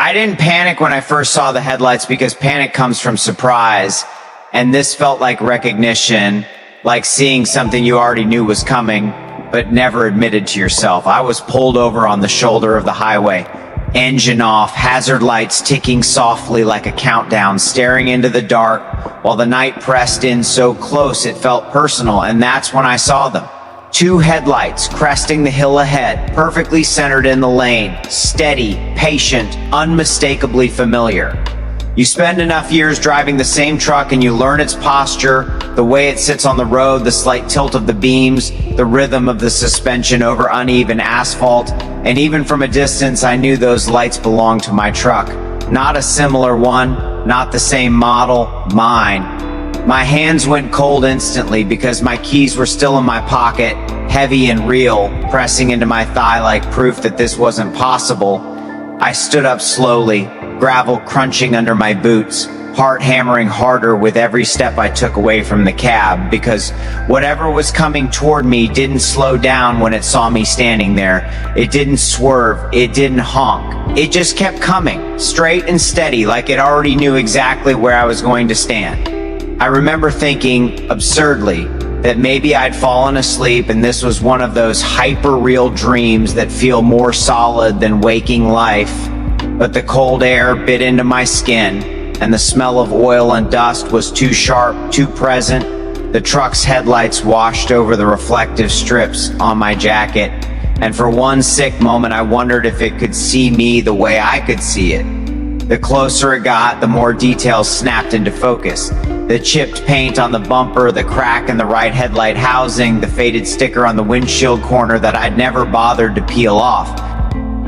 I didn't panic when I first saw the headlights because panic comes from surprise, and this felt like recognition, like seeing something you already knew was coming, but never admitted to yourself. I was pulled over on the shoulder of the highway, engine off, hazard lights ticking softly like a countdown, staring into the dark while the night pressed in so close it felt personal, and that's when I saw them. Two headlights cresting the hill ahead, perfectly centered in the lane, steady, patient, unmistakably familiar. You spend enough years driving the same truck and you learn its posture, the way it sits on the road, the slight tilt of the beams, the rhythm of the suspension over uneven asphalt, and even from a distance I knew those lights belonged to my truck. Not a similar one, not the same model, mine. My hands went cold instantly because my keys were still in my pocket, heavy and real, pressing into my thigh like proof that this wasn't possible. I stood up slowly, gravel crunching under my boots, heart hammering harder with every step I took away from the cab, because whatever was coming toward me didn't slow down when it saw me standing there. It didn't swerve, it didn't honk. It just kept coming, straight and steady, like it already knew exactly where I was going to stand. I remember thinking, absurdly, that maybe I'd fallen asleep and this was one of those hyper-real dreams that feel more solid than waking life. But the cold air bit into my skin, and the smell of oil and dust was too sharp, too present. The truck's headlights washed over the reflective strips on my jacket, and for one sick moment I wondered if it could see me the way I could see it. The closer it got, the more details snapped into focus. The chipped paint on the bumper, the crack in the right headlight housing, the faded sticker on the windshield corner that I'd never bothered to peel off.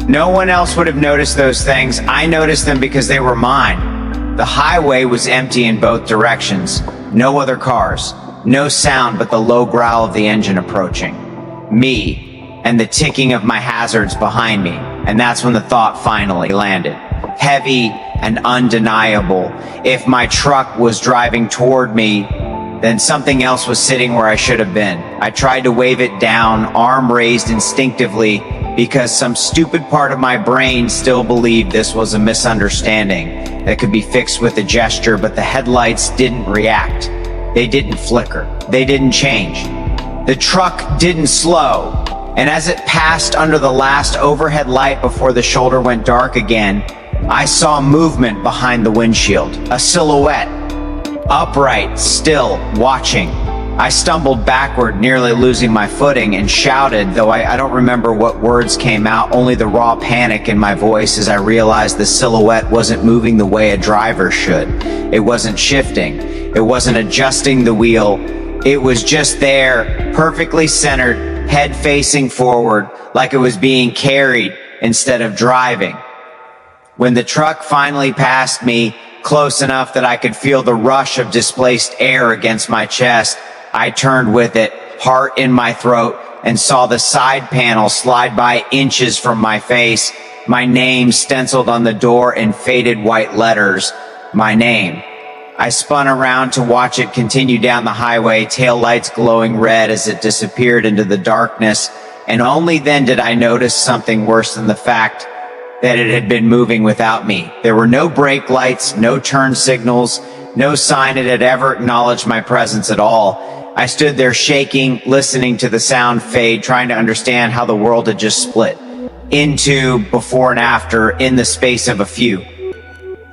No one else would have noticed those things. I noticed them because they were mine. The highway was empty in both directions. No other cars. No sound but the low growl of the engine approaching. Me, and the ticking of my hazards behind me. And that's when the thought finally landed. Heavy and undeniable. If my truck was driving toward me, then something else was sitting where I should have been. I tried to wave it down, arm raised instinctively, because some stupid part of my brain still believed this was a misunderstanding that could be fixed with a gesture, but the headlights didn't react. They didn't flicker. They didn't change. The truck didn't slow. And as it passed under the last overhead light before the shoulder went dark again, I saw movement behind the windshield, a silhouette, upright, still, watching. I stumbled backward, nearly losing my footing, and shouted, though I don't remember what words came out, only the raw panic in my voice as I realized the silhouette wasn't moving the way a driver should. It wasn't shifting. It wasn't adjusting the wheel. It was just there, perfectly centered, head facing forward, like it was being carried instead of driving. When the truck finally passed me, close enough that I could feel the rush of displaced air against my chest, I turned with it, heart in my throat, and saw the side panel slide by inches from my face, my name stenciled on the door in faded white letters, my name. I spun around to watch it continue down the highway, taillights glowing red as it disappeared into the darkness, and only then did I notice something worse than the fact that it had been moving without me. There were no brake lights, no turn signals, no sign it had ever acknowledged my presence at all. I stood there shaking, listening to the sound fade, trying to understand how the world had just split into before and after in the space of a few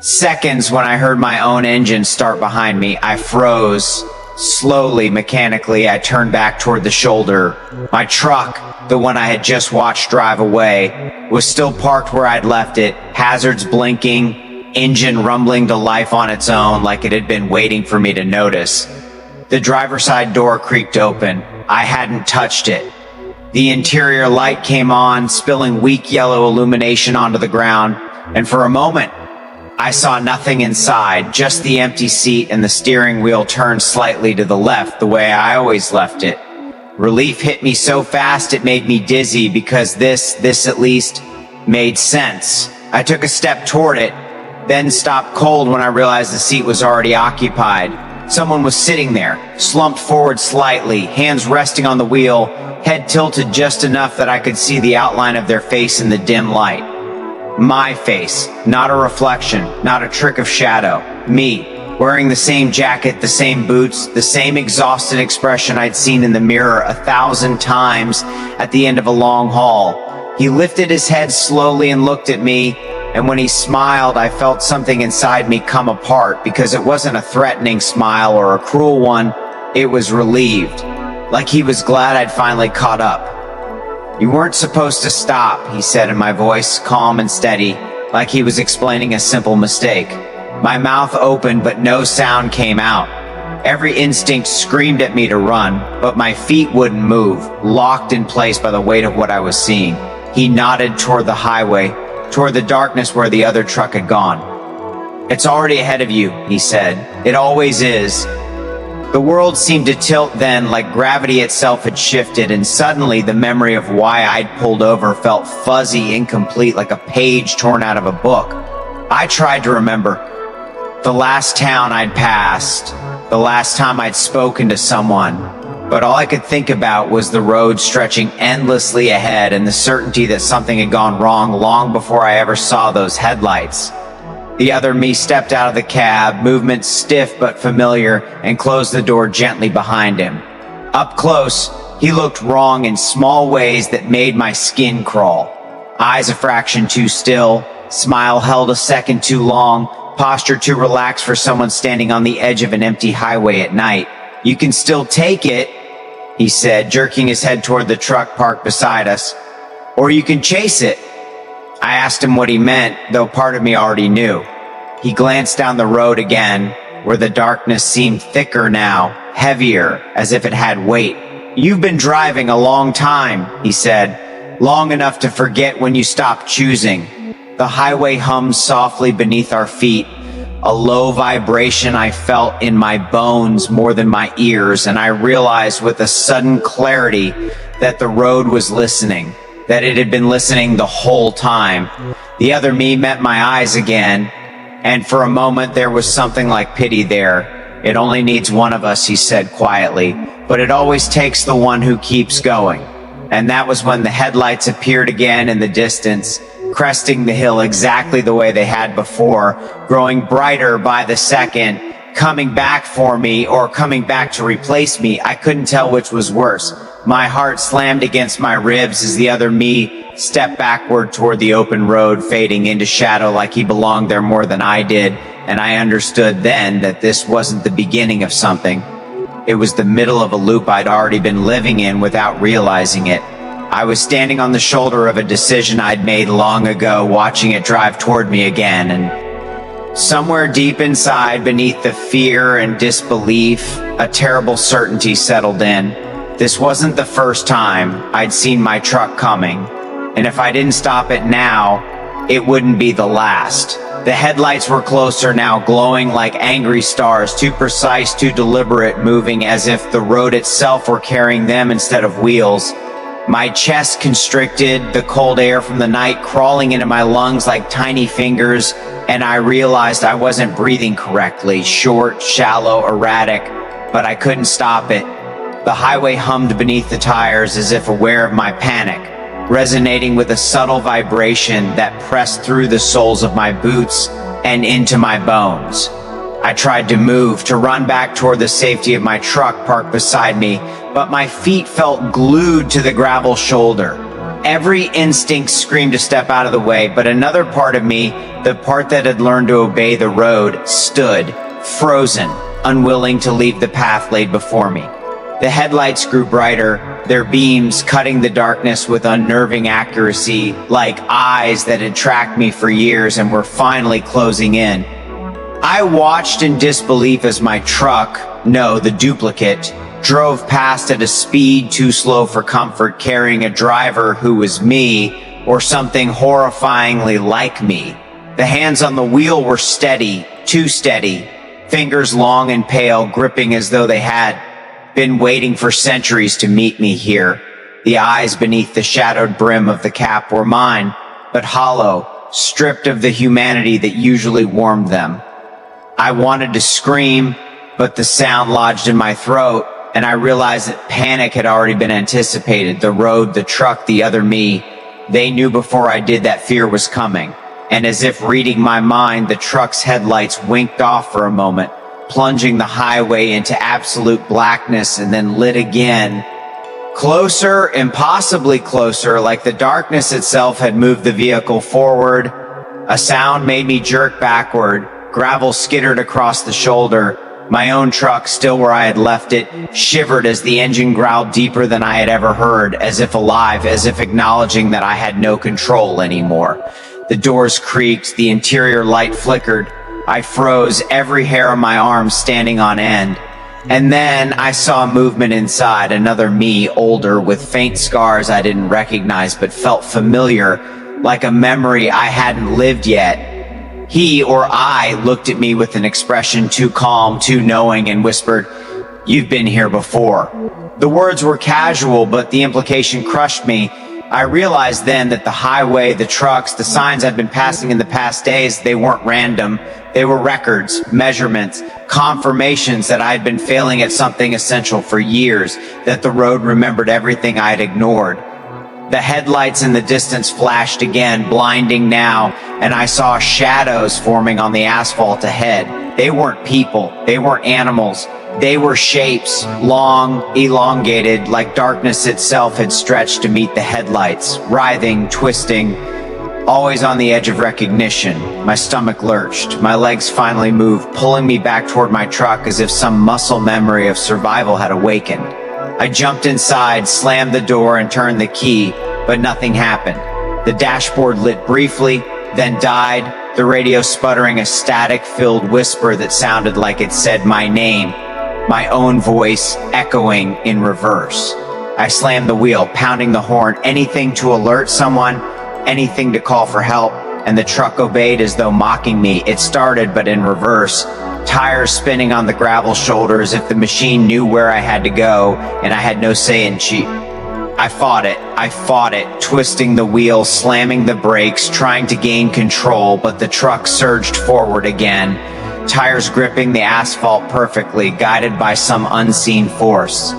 seconds. When I heard my own engine start behind me, I froze. Slowly, mechanically, I turned back toward the shoulder. My truck, the one I had just watched drive away, was still parked where I'd left it, hazards blinking, engine rumbling to life on its own like it had been waiting for me to notice. The driver's side door creaked open. I hadn't touched it. The interior light came on, spilling weak yellow illumination onto the ground, and for a moment, I saw nothing inside, just the empty seat and the steering wheel turned slightly to the left, the way I always left it. Relief hit me so fast it made me dizzy, because this at least made sense. I took a step toward it, then stopped cold when I realized the seat was already occupied. Someone was sitting there, slumped forward slightly, hands resting on the wheel, head tilted just enough that I could see the outline of their face in the dim light. My face, not a reflection, not a trick of shadow. Me, wearing the same jacket, the same boots, the same exhausted expression I'd seen in the mirror 1,000 times at the end of a long haul. He lifted his head slowly and looked at me, and when he smiled, I felt something inside me come apart, because it wasn't a threatening smile or a cruel one. It was relieved, like he was glad I'd finally caught up. "You weren't supposed to stop," he said in my voice, calm and steady, like he was explaining a simple mistake. My mouth opened, but no sound came out. Every instinct screamed at me to run, but my feet wouldn't move, locked in place by the weight of what I was seeing. He nodded toward the highway, toward the darkness where the other truck had gone. "It's already ahead of you," he said. "It always is." The world seemed to tilt then, like gravity itself had shifted, and suddenly the memory of why I'd pulled over felt fuzzy, incomplete, like a page torn out of a book. I tried to remember. The last town I'd passed, the last time I'd spoken to someone, but all I could think about was the road stretching endlessly ahead and the certainty that something had gone wrong long before I ever saw those headlights. The other me stepped out of the cab, movement stiff but familiar, and closed the door gently behind him. Up close, he looked wrong in small ways that made my skin crawl. Eyes a fraction too still, smile held a second too long, posture too relaxed for someone standing on the edge of an empty highway at night. "You can still take it," he said, jerking his head toward the truck parked beside us. "Or you can chase it." I asked him what he meant, though part of me already knew. He glanced down the road again, where the darkness seemed thicker now, heavier, as if it had weight. "You've been driving a long time," he said, "long enough to forget when you stopped choosing." The highway hummed softly beneath our feet, a low vibration I felt in my bones more than my ears, and I realized with a sudden clarity that the road was listening, that it had been listening the whole time. The other me met my eyes again, and for a moment there was something like pity there. "It only needs one of us," he said quietly, "but it always takes the one who keeps going." And that was when the headlights appeared again in the distance, cresting the hill exactly the way they had before, growing brighter by the second, coming back for me or coming back to replace me. I couldn't tell which was worse. My heart slammed against my ribs as the other me stepped backward toward the open road, fading into shadow like he belonged there more than I did, and I understood then that this wasn't the beginning of something. It was the middle of a loop I'd already been living in without realizing it. I was standing on the shoulder of a decision I'd made long ago, watching it drive toward me again, and somewhere deep inside, beneath the fear and disbelief, a terrible certainty settled in. This wasn't the first time I'd seen my truck coming, and if I didn't stop it now, it wouldn't be the last. The headlights were closer now, glowing like angry stars, too precise, too deliberate, moving as if the road itself were carrying them instead of wheels. My chest constricted, the cold air from the night crawling into my lungs like tiny fingers, and I realized I wasn't breathing correctly, short, shallow, erratic, but I couldn't stop it. The highway hummed beneath the tires as if aware of my panic, resonating with a subtle vibration that pressed through the soles of my boots and into my bones. I tried to move, to run back toward the safety of my truck parked beside me, but my feet felt glued to the gravel shoulder. Every instinct screamed to step out of the way, but another part of me, the part that had learned to obey the road, stood, frozen, unwilling to leave the path laid before me. The headlights grew brighter, their beams cutting the darkness with unnerving accuracy, like eyes that had tracked me for years and were finally closing in. I watched in disbelief as my truck, no, the duplicate, drove past at a speed too slow for comfort, carrying a driver who was me, or something horrifyingly like me. The hands on the wheel were steady, too steady, fingers long and pale, gripping as though they had been waiting for centuries to meet me here. The eyes beneath the shadowed brim of the cap were mine, but hollow, stripped of the humanity that usually warmed them. I wanted to scream, but the sound lodged in my throat, and I realized that panic had already been anticipated. The road, the truck, the other me, they knew before I did that fear was coming. and as if reading my mind, the truck's headlights winked off for a moment, plunging the highway into absolute blackness and then lit again. Closer, impossibly closer, like the darkness itself had moved the vehicle forward. A sound made me jerk backward. Gravel skittered across the shoulder. My own truck, still where I had left it, shivered as the engine growled deeper than I had ever heard, as if alive, as if acknowledging that I had no control anymore. The doors creaked, the interior light flickered. I froze, every hair on my arm standing on end. And then I saw movement inside, another me, older, with faint scars I didn't recognize but felt familiar, like a memory I hadn't lived yet. He, or I, looked at me with an expression too calm, too knowing, and whispered, "You've been here before." The words were casual, but the implication crushed me. I realized then that the highway, the trucks, the signs I'd been passing in the past days, they weren't random. They were records, measurements, confirmations that I had been failing at something essential for years, that the road remembered everything I had ignored. The headlights in the distance flashed again, blinding now, and I saw shadows forming on the asphalt ahead. They weren't people, they weren't animals. They were shapes, long, elongated, like darkness itself had stretched to meet the headlights, writhing, twisting, always on the edge of recognition. My stomach lurched. My legs finally moved, pulling me back toward my truck as if some muscle memory of survival had awakened. I jumped inside, slammed the door, and turned the key, but nothing happened. The dashboard lit briefly, then died, the radio sputtering a static-filled whisper that sounded like it said my name, my own voice echoing in reverse. I slammed the wheel, pounding the horn, anything to alert someone, anything to call for help, and the truck obeyed as though mocking me. It started, but in reverse, tires spinning on the gravel shoulder as if the machine knew where I had to go, and I had no say in I fought it, twisting the wheel, slamming the brakes, trying to gain control, but the truck surged forward again, tires gripping the asphalt perfectly, guided by some unseen force.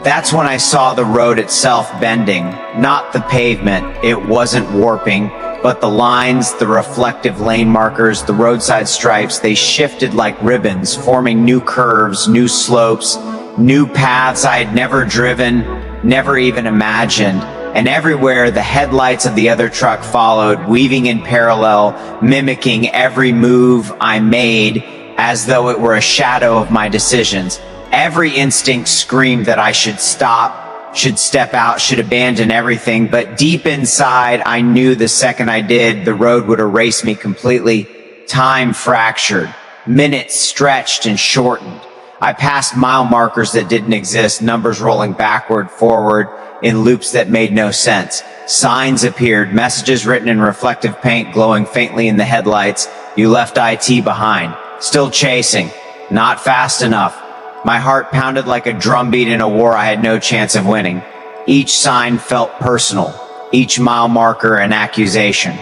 That's when I saw the road itself bending, not the pavement. It wasn't warping, but the lines, the reflective lane markers, the roadside stripes, they shifted like ribbons, forming new curves, new slopes, new paths I had never driven, never even imagined. And everywhere the headlights of the other truck followed, weaving in parallel, mimicking every move I made as though it were a shadow of my decisions. Every instinct screamed that I should stop, should step out, should abandon everything, but deep inside, I knew the second I did, the road would erase me completely. Time fractured, minutes stretched and shortened. I passed mile markers that didn't exist, numbers rolling backward, forward, in loops that made no sense. Signs appeared, messages written in reflective paint glowing faintly in the headlights. You left IT behind. Still chasing. Not fast enough. My heart pounded like a drumbeat in a war I had no chance of winning. Each sign felt personal, each mile marker an accusation.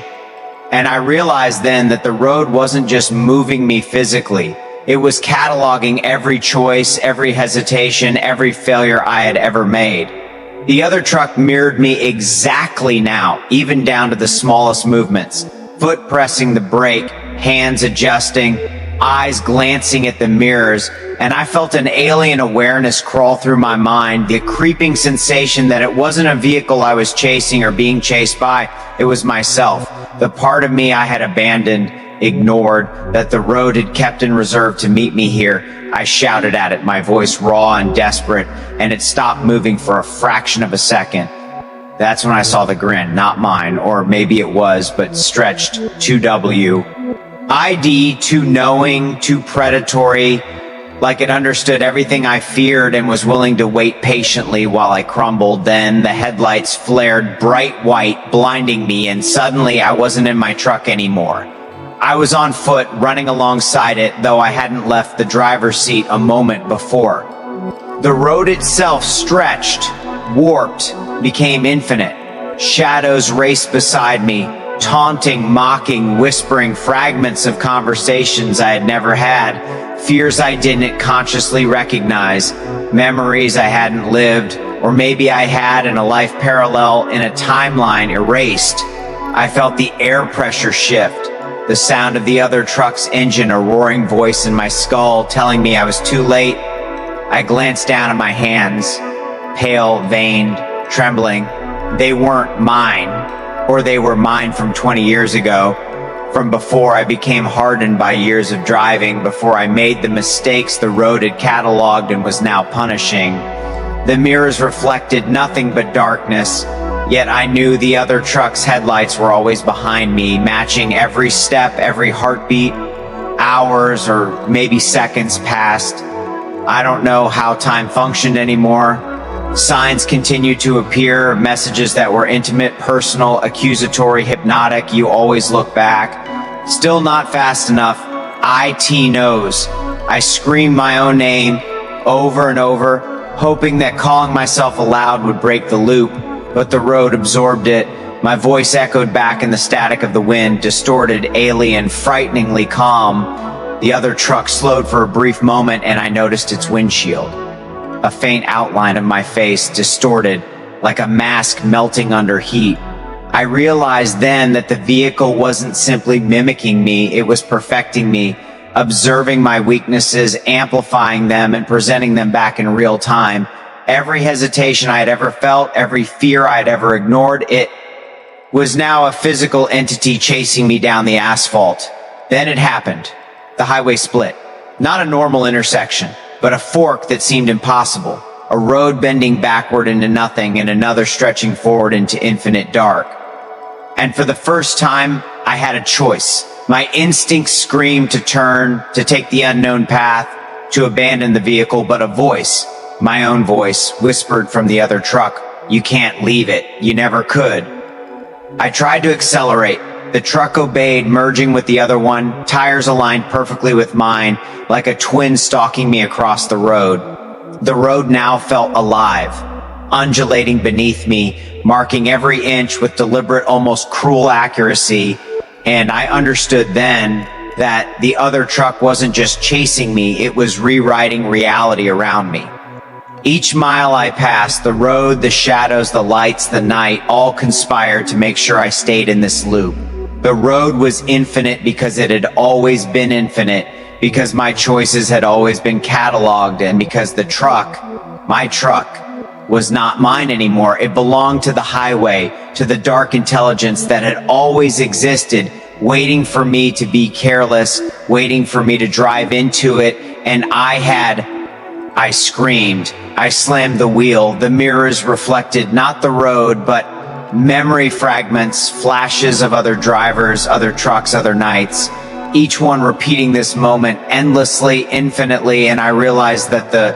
And I realized then that the road wasn't just moving me physically. It was cataloging every choice, every hesitation, every failure I had ever made. The other truck mirrored me exactly now, even down to the smallest movements. Foot pressing the brake, hands adjusting, eyes glancing at the mirrors, and I felt an alien awareness crawl through my mind, the creeping sensation that it wasn't a vehicle I was chasing or being chased by, it was myself, the part of me I had abandoned, ignored, that the road had kept in reserve to meet me here. I shouted at it, my voice raw and desperate, and it stopped moving for a fraction of a second. That's when I saw the grin, not mine, or maybe it was, but stretched, 2W. ID, too knowing, too predatory, like it understood everything I feared and was willing to wait patiently while I crumbled. Then the headlights flared bright white, blinding me, and suddenly I wasn't in my truck anymore. I was on foot, running alongside it, though I hadn't left the driver's seat a moment before. The road itself stretched, warped, became infinite. Shadows raced beside me, taunting, mocking, whispering fragments of conversations I had never had, fears I didn't consciously recognize, memories I hadn't lived, or maybe I had in a life parallel in a timeline erased. I felt the air pressure shift, the sound of the other truck's engine, a roaring voice in my skull telling me I was too late. I glanced down at my hands, pale, veined, trembling. They weren't mine, or they were mine from 20 years ago, from before I became hardened by years of driving, before I made the mistakes the road had cataloged and was now punishing. The mirrors reflected nothing but darkness, yet I knew the other truck's headlights were always behind me, matching every step, every heartbeat. Hours or maybe seconds passed. I don't know how time functioned anymore. Signs continued to appear, messages that were intimate, personal, accusatory, hypnotic. You always look back. Still not fast enough. IT knows. I screamed my own name over and over, hoping that calling myself aloud would break the loop, but the road absorbed it. My voice echoed back in the static of the wind, distorted, alien, frighteningly calm. The other truck slowed for a brief moment, and I noticed its windshield. A faint outline of my face, distorted, like a mask melting under heat. I realized then that the vehicle wasn't simply mimicking me, it was perfecting me, observing my weaknesses, amplifying them, and presenting them back in real time. Every hesitation I had ever felt, every fear I had ever ignored, it was now a physical entity chasing me down the asphalt. Then it happened. The highway split. Not a normal intersection, but a fork that seemed impossible. A road bending backward into nothing and another stretching forward into infinite dark. And for the first time, I had a choice. My instincts screamed to turn, to take the unknown path, to abandon the vehicle, but a voice, my own voice, whispered from the other truck, "You can't leave it. You never could." I tried to accelerate. The truck obeyed, merging with the other one, tires aligned perfectly with mine, like a twin stalking me across the road. The road now felt alive, undulating beneath me, marking every inch with deliberate, almost cruel accuracy. And I understood then that the other truck wasn't just chasing me, it was rewriting reality around me. Each mile I passed, the road, the shadows, the lights, the night, all conspired to make sure I stayed in this loop. The road was infinite because it had always been infinite, because my choices had always been cataloged, and because the truck, my truck, was not mine anymore. It belonged to the highway, to the dark intelligence that had always existed, waiting for me to be careless, waiting for me to drive into it, and I screamed. I slammed the wheel. The mirrors reflected not the road, but memory fragments, flashes of other drivers, other trucks, other nights, each one repeating this moment endlessly, infinitely, and I realized that the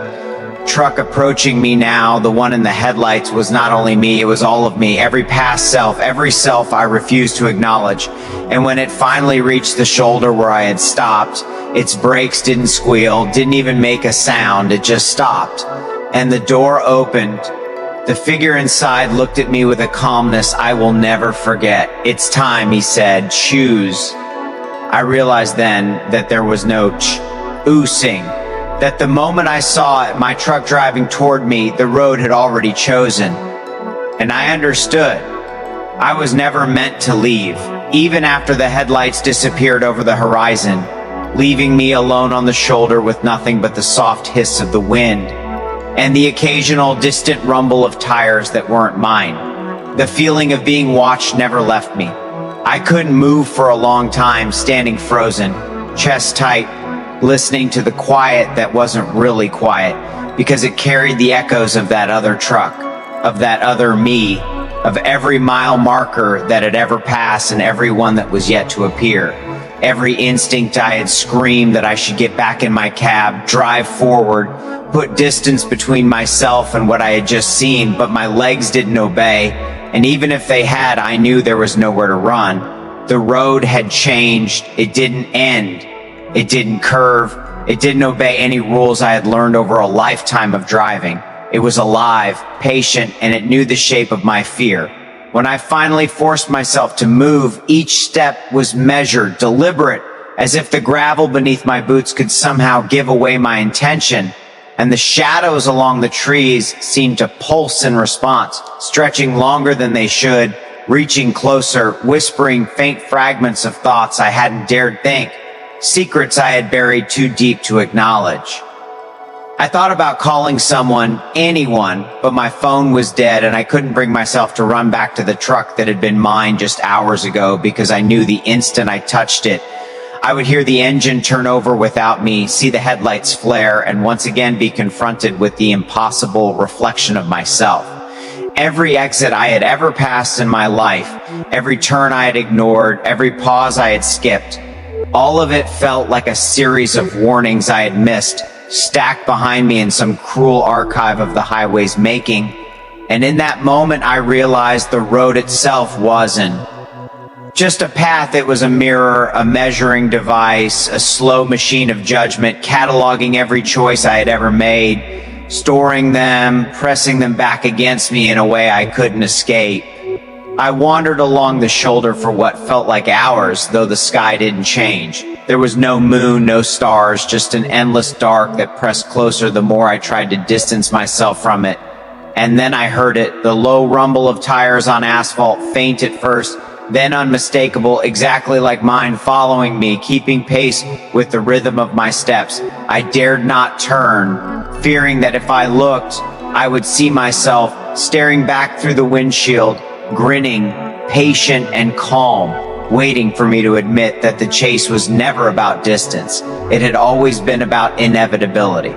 truck approaching me now, the one in the headlights, was not only me, it was all of me, every past self, every self I refused to acknowledge. And when it finally reached the shoulder where I had stopped, its brakes didn't squeal, didn't even make a sound, it just stopped. And the door opened. The figure inside looked at me with a calmness I will never forget. "It's time," he said. "Choose." I realized then that there was no oosing, that the moment I saw it, my truck driving toward me, the road had already chosen. And I understood. I was never meant to leave, even after the headlights disappeared over the horizon, leaving me alone on the shoulder with nothing but the soft hiss of the wind and the occasional distant rumble of tires that weren't mine. The feeling of being watched never left me. I couldn't move for a long time, standing frozen, chest tight, listening to the quiet that wasn't really quiet, because it carried the echoes of that other truck, of that other me, of every mile marker that had ever passed and every one that was yet to appear. Every instinct I had screamed that I should get back in my cab, drive forward, put distance between myself and what I had just seen, but my legs didn't obey, and even if they had, I knew there was nowhere to run. The road had changed. It didn't end. It didn't curve. It didn't obey any rules I had learned over a lifetime of driving. It was alive, patient, and it knew the shape of my fear. When I finally forced myself to move, each step was measured, deliberate, as if the gravel beneath my boots could somehow give away my intention. And the shadows along the trees seemed to pulse in response, stretching longer than they should, reaching closer, whispering faint fragments of thoughts I hadn't dared think, secrets I had buried too deep to acknowledge. I thought about calling someone, anyone, but my phone was dead and I couldn't bring myself to run back to the truck that had been mine just hours ago because I knew the instant I touched it, I would hear the engine turn over without me, see the headlights flare, and once again be confronted with the impossible reflection of myself. Every exit I had ever passed in my life, every turn I had ignored, every pause I had skipped, all of it felt like a series of warnings I had missed, stacked behind me in some cruel archive of the highway's making. And in that moment, I realized the road itself wasn't just a path. It was a mirror, a measuring device, a slow machine of judgment, cataloging every choice I had ever made, storing them, pressing them back against me in a way I couldn't escape. I wandered along the shoulder for what felt like hours, though the sky didn't change. There was no moon, no stars, just an endless dark that pressed closer the more I tried to distance myself from it. And then I heard it, the low rumble of tires on asphalt, faint at first, then unmistakable, exactly like mine, following me, keeping pace with the rhythm of my steps. I dared not turn, fearing that if I looked, I would see myself staring back through the windshield, grinning, patient and calm, waiting for me to admit that the chase was never about distance. It had always been about inevitability.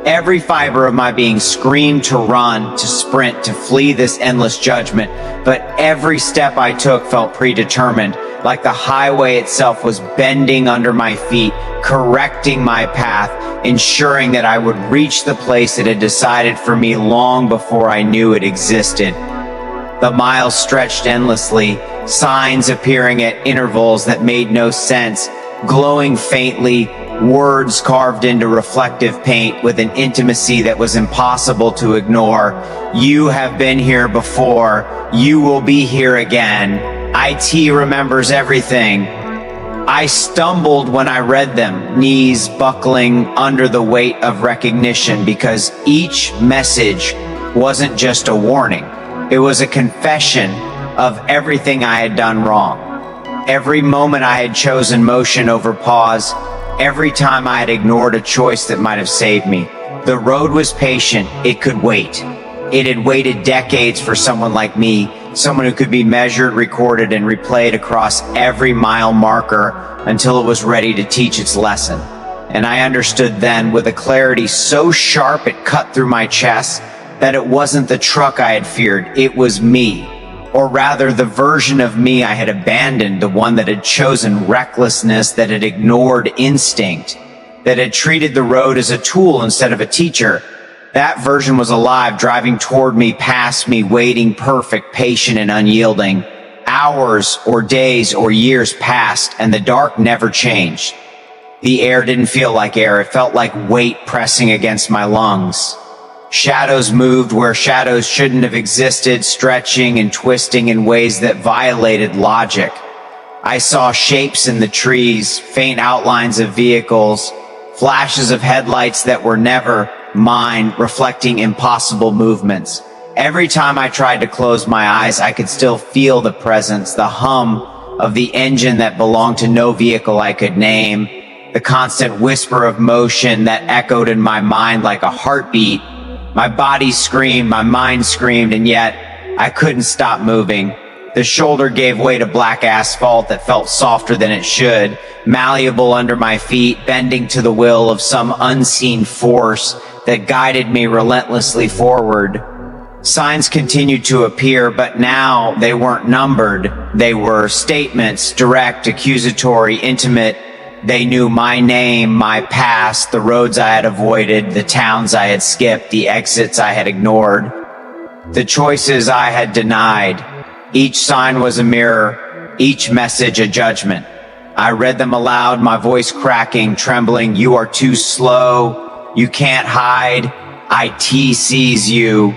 Every fiber of my being screamed to run, to sprint, to flee this endless judgment, but every step I took felt predetermined, like the highway itself was bending under my feet, correcting my path, ensuring that I would reach the place it had decided for me long before I knew it existed. The miles stretched endlessly, signs appearing at intervals that made no sense, glowing faintly, words carved into reflective paint with an intimacy that was impossible to ignore. You have been here before. You will be here again. IT remembers everything. I stumbled when I read them, knees buckling under the weight of recognition, because each message wasn't just a warning. It was a confession of everything I had done wrong. Every moment I had chosen motion over pause, every time I had ignored a choice that might have saved me. The road was patient. It could wait. It had waited decades for someone like me, someone who could be measured, recorded, and replayed across every mile marker until it was ready to teach its lesson. And I understood then, with a clarity so sharp it cut through my chest, that it wasn't the truck I had feared, it was me. Or rather, the version of me I had abandoned, the one that had chosen recklessness, that had ignored instinct, that had treated the road as a tool instead of a teacher. That version was alive, driving toward me, past me, waiting, perfect, patient, and unyielding. Hours or days or years passed, and the dark never changed. The air didn't feel like air, it felt like weight pressing against my lungs. Shadows moved where shadows shouldn't have existed, stretching and twisting in ways that violated logic. I saw shapes in the trees, faint outlines of vehicles, flashes of headlights that were never mine, reflecting impossible movements. Every time I tried to close my eyes, I could still feel the presence, the hum of the engine that belonged to no vehicle I could name, the constant whisper of motion that echoed in my mind like a heartbeat. My body screamed, my mind screamed, and yet I couldn't stop moving. The shoulder gave way to black asphalt that felt softer than it should, malleable under my feet, bending to the will of some unseen force that guided me relentlessly forward. Signs continued to appear, but now they weren't numbered. They were statements, direct, accusatory, intimate. They knew my name, my past, the roads I had avoided, the towns I had skipped, the exits I had ignored, the choices I had denied. Each sign was a mirror, each message a judgment. I read them aloud, my voice cracking, trembling. You are too slow. You can't hide. IT sees you.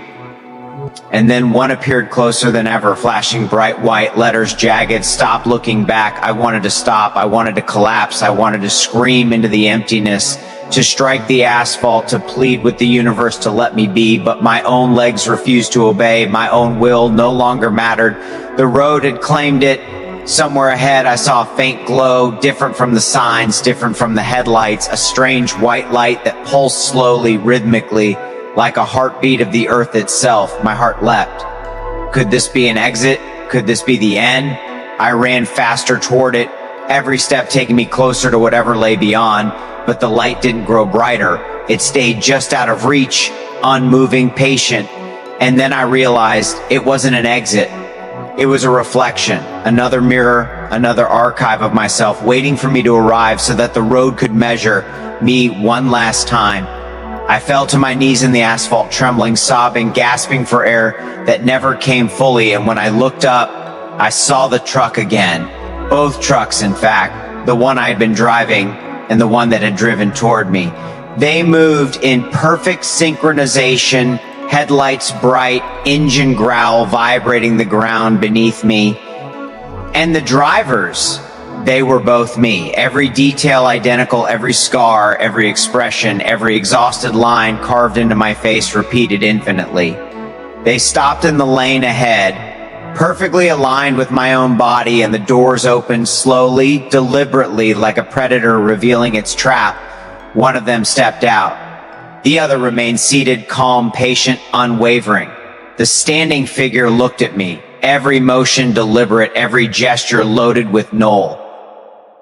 And then one appeared closer than ever, flashing bright white letters, jagged. Stop looking back. I wanted to stop. I wanted to collapse. I wanted to scream into the emptiness, to strike the asphalt, to plead with the universe to let me be. But my own legs refused to obey. My own will no longer mattered. The road had claimed it. Somewhere ahead, I saw a faint glow, different from the signs, different from the headlights, a strange white light that pulsed slowly, rhythmically, like a heartbeat of the earth itself. My heart leapt. Could this be an exit? Could this be the end? I ran faster toward it, every step taking me closer to whatever lay beyond, but the light didn't grow brighter. It stayed just out of reach, unmoving, patient. And then I realized it wasn't an exit. It was a reflection, another mirror, another archive of myself waiting for me to arrive so that the road could measure me one last time. I fell to my knees in the asphalt, trembling, sobbing, gasping for air that never came fully, and when I looked up, I saw the truck again. Both trucks, in fact, the one I had been driving and the one that had driven toward me. They moved in perfect synchronization, headlights bright, engine growl vibrating the ground beneath me. And the drivers, they were both me. Every detail identical, every scar, every expression, every exhausted line carved into my face repeated infinitely. They stopped in the lane ahead, perfectly aligned with my own body, and the doors opened slowly, deliberately, like a predator revealing its trap. One of them stepped out. The other remained seated, calm, patient, unwavering. The standing figure looked at me, every motion deliberate, every gesture loaded with Noel.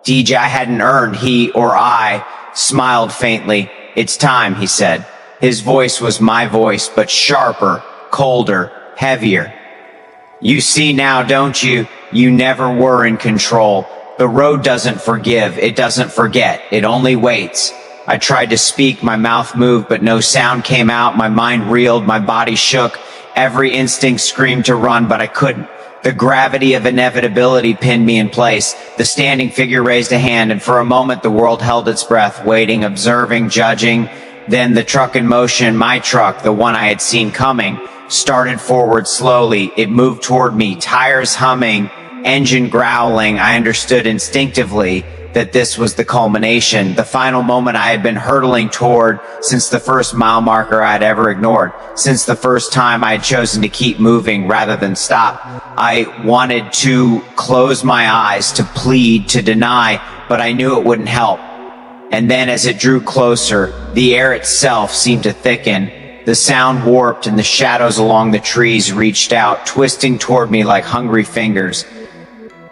DJ I hadn't earned, he or I smiled faintly. It's time, he said. His voice was my voice, but sharper, colder, heavier. You see now, don't you? You never were in control. The road doesn't forgive, it doesn't forget, it only waits. I tried to speak, my mouth moved, but no sound came out. My mind reeled, my body shook. Every instinct screamed to run, but I couldn't. The gravity of inevitability pinned me in place. The standing figure raised a hand, and for a moment the world held its breath, waiting, observing, judging. Then the truck in motion, my truck, the one I had seen coming, started forward slowly. It moved toward me, tires humming, engine growling. I understood instinctively that this was the culmination, the final moment I had been hurtling toward since the first mile marker I had ever ignored, since the first time I had chosen to keep moving rather than stop. I wanted to close my eyes, to plead, to deny, but I knew it wouldn't help. And then as it drew closer, the air itself seemed to thicken. The sound warped and the shadows along the trees reached out, twisting toward me like hungry fingers.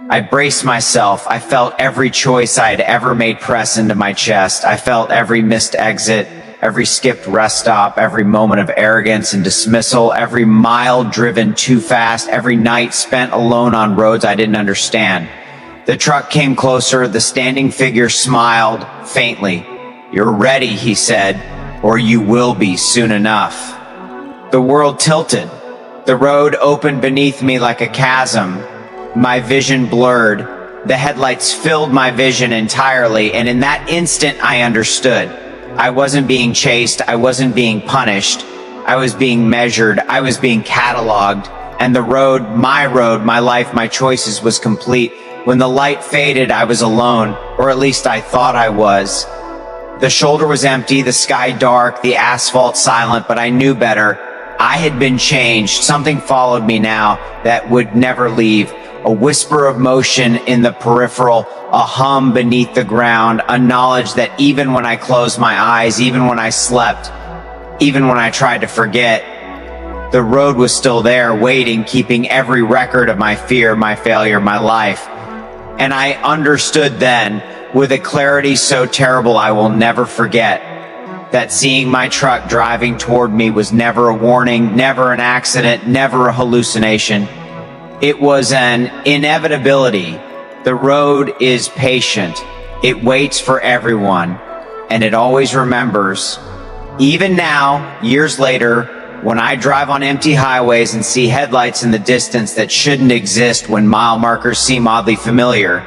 I braced myself. I felt every choice I had ever made press into my chest. I felt every missed exit, every skipped rest stop, every moment of arrogance and dismissal, every mile driven too fast, every night spent alone on roads I didn't understand. The truck came closer. The standing figure smiled faintly. You're ready, he said, or you will be soon enough. The world tilted. The road opened beneath me like a chasm. My vision blurred. The headlights filled my vision entirely, and in that instant I understood. I wasn't being chased, I wasn't being punished. I was being measured, I was being cataloged, and the road, my life, my choices was complete. When the light faded, I was alone, or at least I thought I was. The shoulder was empty, the sky dark, the asphalt silent, but I knew better. I had been changed. Something followed me now that would never leave. A whisper of motion in the peripheral, a hum beneath the ground, a knowledge that even when I closed my eyes, even when I slept, even when I tried to forget, the road was still there, waiting, keeping every record of my fear, my failure, my life. And I understood then, with a clarity so terrible I will never forget, that seeing my truck driving toward me was never a warning, never an accident, never a hallucination. It was an inevitability. The road is patient. It waits for everyone, and it always remembers. Even now, years later, when I drive on empty highways and see headlights in the distance that shouldn't exist, when mile markers seem oddly familiar,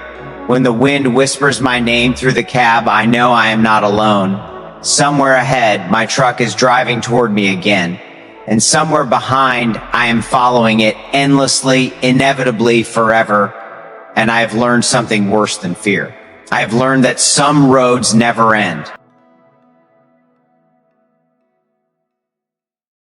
when the wind whispers my name through the cab, I know I am not alone. Somewhere ahead, my truck is driving toward me again. and somewhere behind, I am following it endlessly, inevitably, forever, and I have learned something worse than fear. I have learned that some roads never end.